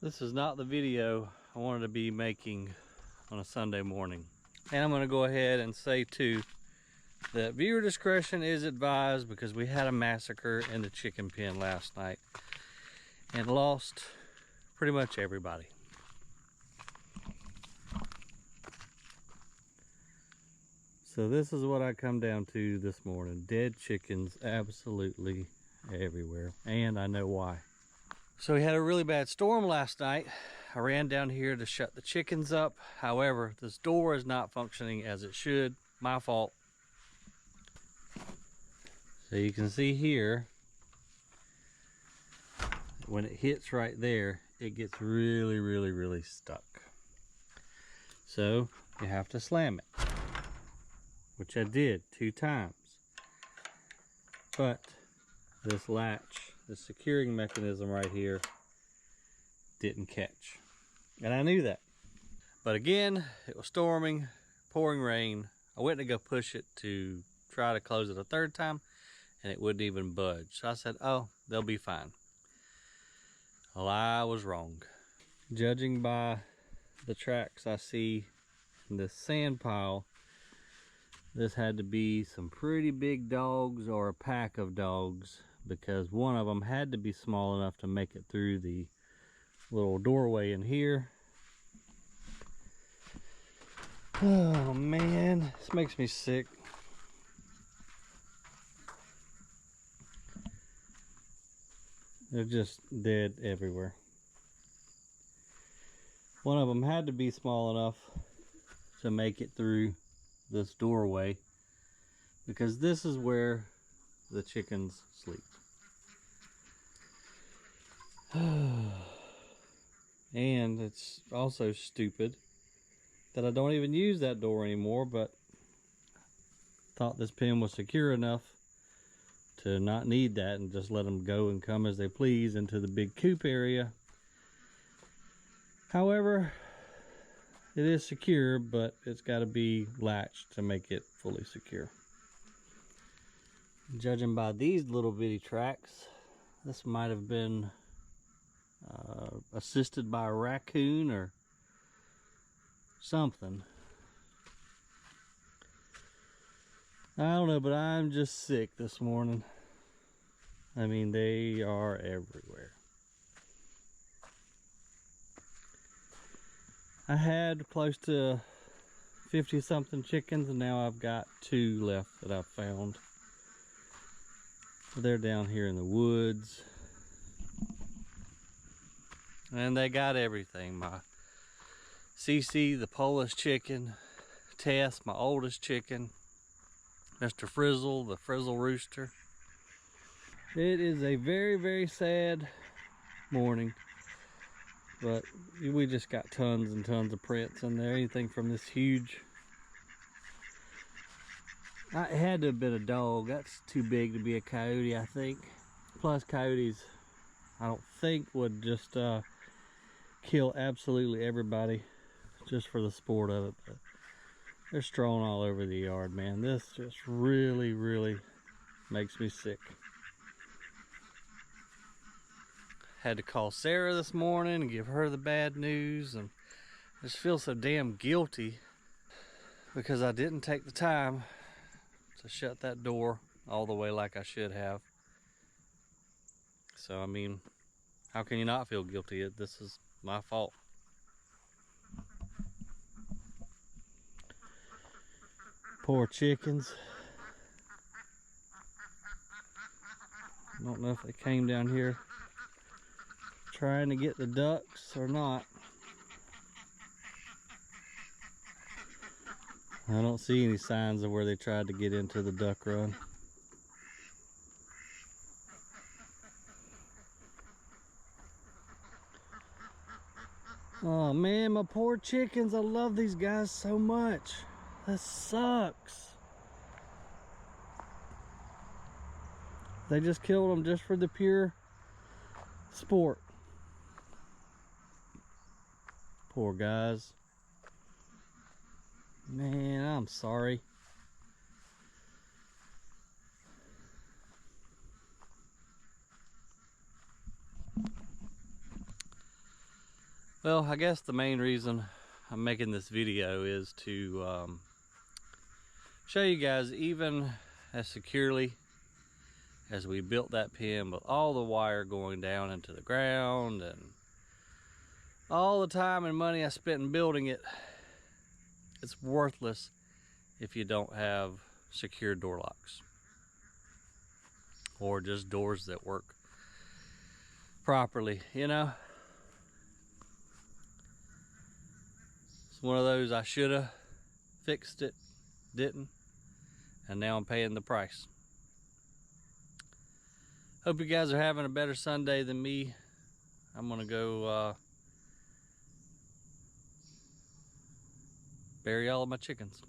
This is not the video I wanted to be making on a Sunday morning. And I'm gonna go ahead and say too, that viewer discretion is advised because we had a massacre in the chicken pen last night and lost pretty much everybody. So this is what I come down to this morning. Dead chickens absolutely everywhere, and I know why. So we had a really bad storm last night. I ran down here to shut the chickens up. However, this door is not functioning as it should. My fault. So you can see here, when it hits right there, it gets really stuck. So you have to slam it, which I did 2 times. But this latch, the securing mechanism right here, didn't catch. And I knew that. But again, it was storming, pouring rain. I went to go push it to try to close it a 3rd time, and it wouldn't even budge. So I said, oh, they'll be fine. Well, I was wrong. Judging by the tracks I see in this sand pile, this had to be some pretty big dogs or a pack of dogs, because one of them had to be small enough to make it through the little doorway in here. Oh man, this makes me sick. They're just dead everywhere. One of them had to be small enough to make it through this doorway, because this is where the chickens sleep. And it's also stupid that I don't even use that door anymore, but thought this pen was secure enough to not need that and just let them go and come as they please into the big coop area. However, it is secure, but it's got to be latched to make it fully secure. Judging by these little bitty tracks, this might have been assisted by a raccoon or something. I don't know, but I'm just sick this morning. I mean, they are everywhere. I had close to 50 something chickens, and now I've got 2 left that I've found. They're down here in the woods. And they got everything. My Cece, the Polish chicken, Tess, my oldest chicken, Mr. Frizzle, the Frizzle rooster. It is a very sad morning, but we just got tons and tons of prints in there. Anything from this huge, it had to have been a dog. That's too big to be a coyote, I think. Plus coyotes, I don't think, would just kill absolutely everybody just for the sport of it. But they're strolling all over the yard, man. This just really makes me sick. Had to call Sarah this morning and give her the bad news, and I just feel so damn guilty because I didn't take the time to shut that door all the way like I should have. So I mean, how can you not feel guilty? This is my fault. Poor chickens. I don't know if they came down here trying to get the ducks or not. I don't see any signs of where they tried to get into the duck run. Oh man, my poor chickens. I love these guys so much. This sucks. They just killed them just for the pure sport. Poor guys. Man, I'm sorry. Well, I guess the main reason I'm making this video is to show you guys, even as securely as we built that pen, with all the wire going down into the ground and all the time and money I spent in building it, it's worthless if you don't have secure door locks or just doors that work properly, you know. It's one of those, I should have fixed it, didn't, and now I'm paying the price. Hope you guys are having a better Sunday than me. I'm gonna go bury all of my chickens.